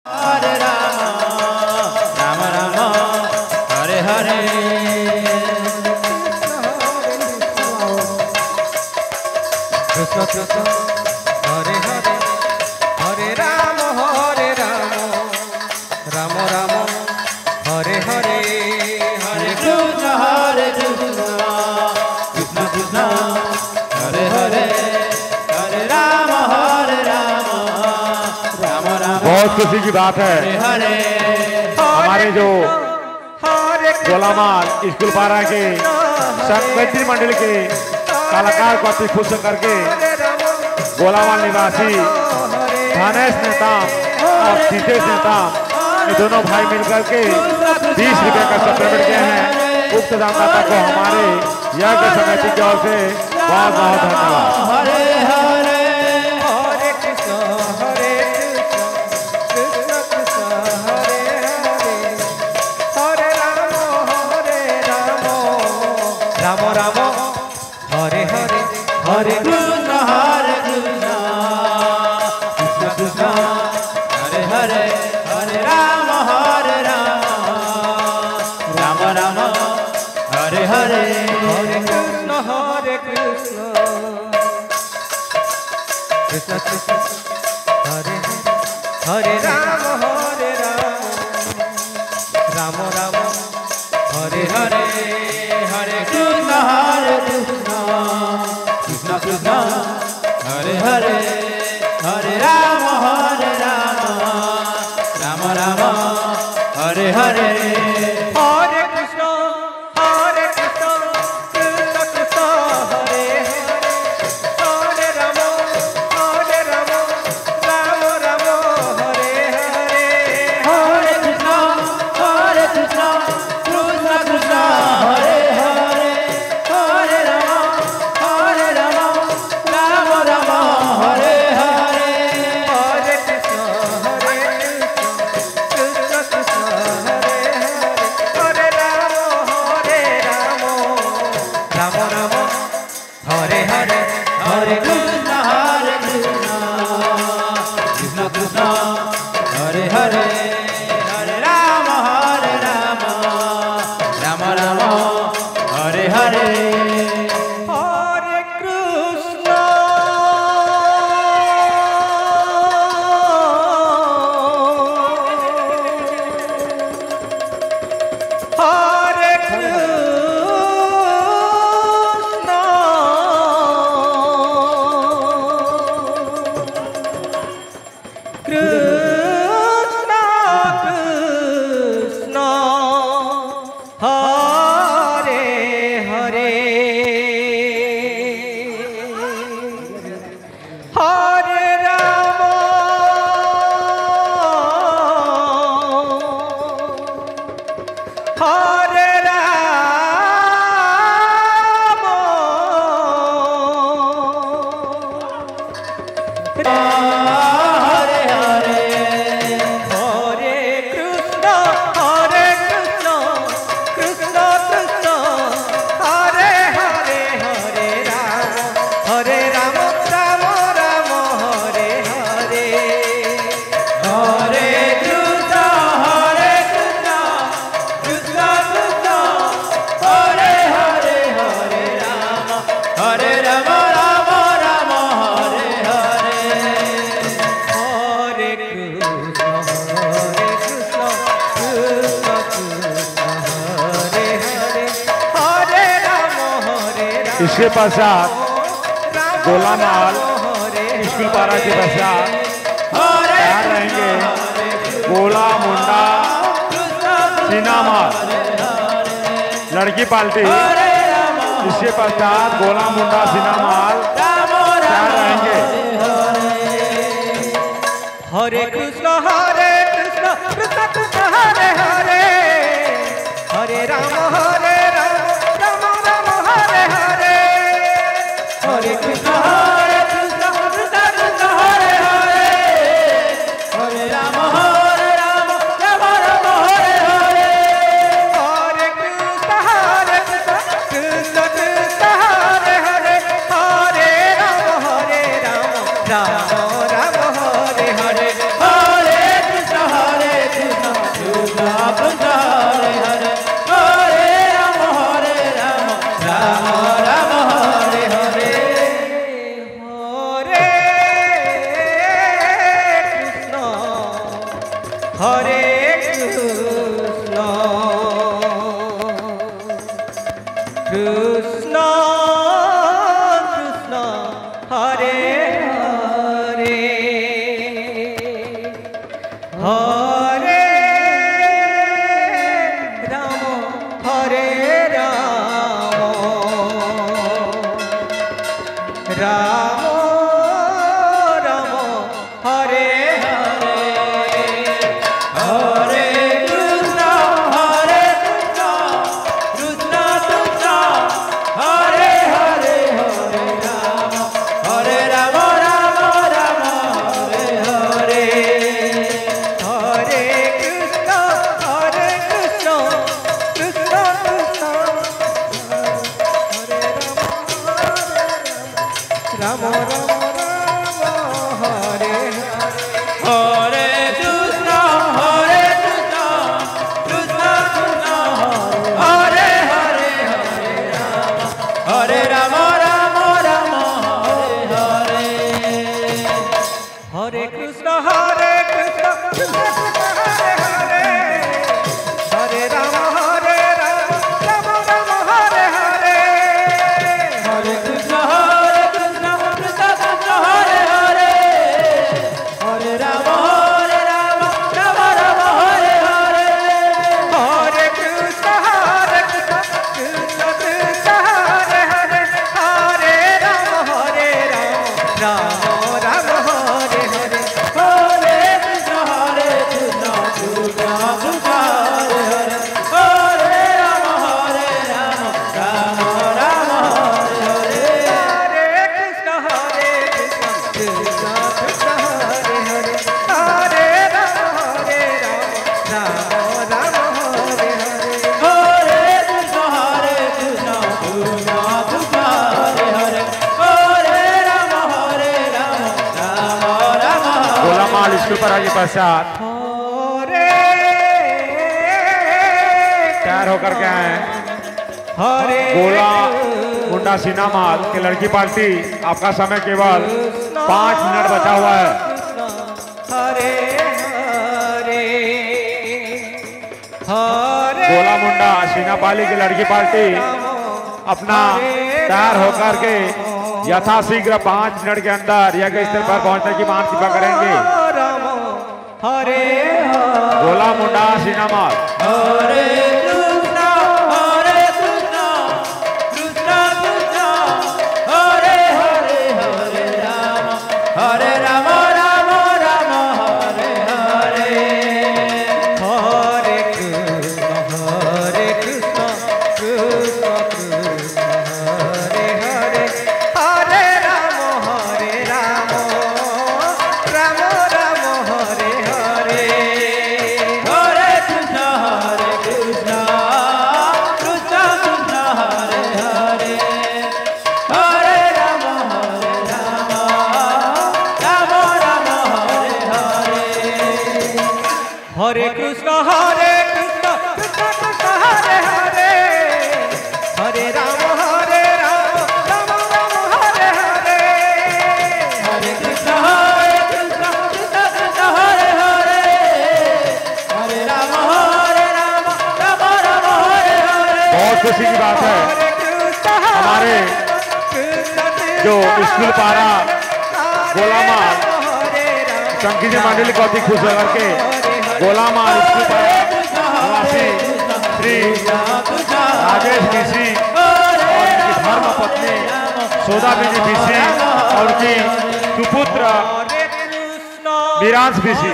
हरे राम राम राम हरे हरे कृष्ण कृष्ण हरे हरे हरे राम राम राम हरे हरे हरे कृष्ण कृष्ण कृष्ण हरे हरे हरे राम राम राम। बहुत खुशी की बात है हमारे जो गोलामाल स्कूल पारा के संगीत मंडल के कलाकार को अति खुश करके गोलामाल निवासी थानेश नेताम और सीतेश नेताम ये दोनों भाई मिलकर के 20 रुपए का सप्लीमेंट किए हैं। उक्त दानदाता को हमारे यज्ञ समिति की ओर से बहुत बहुत धन्यवाद। हरे हरे राम राम हरे हरे हरे कृष्ण कृष्ण कृष्ण हरे हरे हरे राम राम राम हरे हरे हरे कृष्ण कृष्ण कृष्ण हरे हरे राम राम राम हरे हरे हरे कृष्ण कृष्ण कृष्ण हरे हरे हरे राम राम राम हरे हरे हरे कृष्ण कृष्ण कृष्ण हरे हरे राम राम राम हरे हरे हरे कृष्ण कृष्ण कृष्ण हरे हरे हरे राम राम राम हरे हरे हरे कृष्ण कृष्ण कृष्ण हरे हरे हरे राम राम राम हरे हरे हरे कृष्ण कृष्ण कृष्ण हरे हरे हरे राम राम राम हरे हरे हरे कृष्ण हरे कृष्ण कृष्ण हरे हरे हरे राम हरे राम हरे हरे हरे कृष्ण कृष्ण कृष्ण हरे हरे हरे राम राम राम हरे हरे हरे कृष्ण कृष्ण कृष्ण हरे हरे हरे राम राम राम हरे हरे हरे कृष्ण कृष्ण कृष्ण हरे हरे हरे राम इसके पश्चात गोलामाल स्कूल पारा के पश्चात तैयार रहेंगे गोला मुंडा सीनामाल लड़की पार्टी। इसके पश्चात गोला मुंडा सीनामाल तैयार रहेंगे। हरे कृष्ण कृष्ण कृष्ण हरे हरे हरे राम राम राम हरे हरे हरे कृष्ण कृष्ण कृष्ण हरे हरे हरे राम राम राम हरे हरे हरे कृष्ण कृष्ण कृष्ण हरे हरे हरे राम राम राम हरे हरे हरे कृष्ण हरे कृष्ण कृष्ण कृष्ण हरे हरे हरे राम राम राम हरे हरे हरे कृष्ण कृष्ण कृष्ण हरे हरे हरे राम राम राम हरे हरे हरे कृष्ण कृष्ण कृष्ण राम राम राम हरे हरे कृष्ण कृष्ण कृष्ण हरे हरे हरे राम राम राम हरे हरे कृष्ण कृष्ण कृष्ण हरे हरे हरे राम राम राम हरे हरे हरे कृष्ण स्कूल पर आगे पश्चात तैयार होकर के आए गोला मुंडा सीना माल की लड़की पार्टी। आपका समय केवल 5 मिनट बचा हुआ है। हरे गोला मुंडा सीना पाली की लड़की पार्टी अपना तैयार होकर के यथाशीघ्र 5 मिनट के अंदर यज्ञ स्थल पर पहुंचने की मांग कृपा करेंगे। हरे गोला मुंडा सीना माल हरे कृष्ण कृष्ण कृष्ण हरे हरे हरे राम राम राम हरे हरे हरे कृष्ण कृष्ण कृष्ण हरे हरे हरे राम राम राम हरे हरे हरे कृष्ण कृष्ण कृष्ण हरे हरे हरे राम राम राम हरे हरे हरे कृष्ण कृष्ण कृष्ण हरे हरे हरे राम राम राम हरे हरे हरे कृष्ण कृष्ण कृष्ण हरे हरे हरे राम राम हरे हरे। बहुत खुशी की बात है हमारे जो स्कूल पारा गोलामाल संगीत मंडली को अति खुश होकर के गोलामाल स्कूल पारा निवासी श्री राजेश बीसी और उनकी धर्म पत्नी सोदा बीजी बीसी और उनकी सुपुत्र विरांश बीसी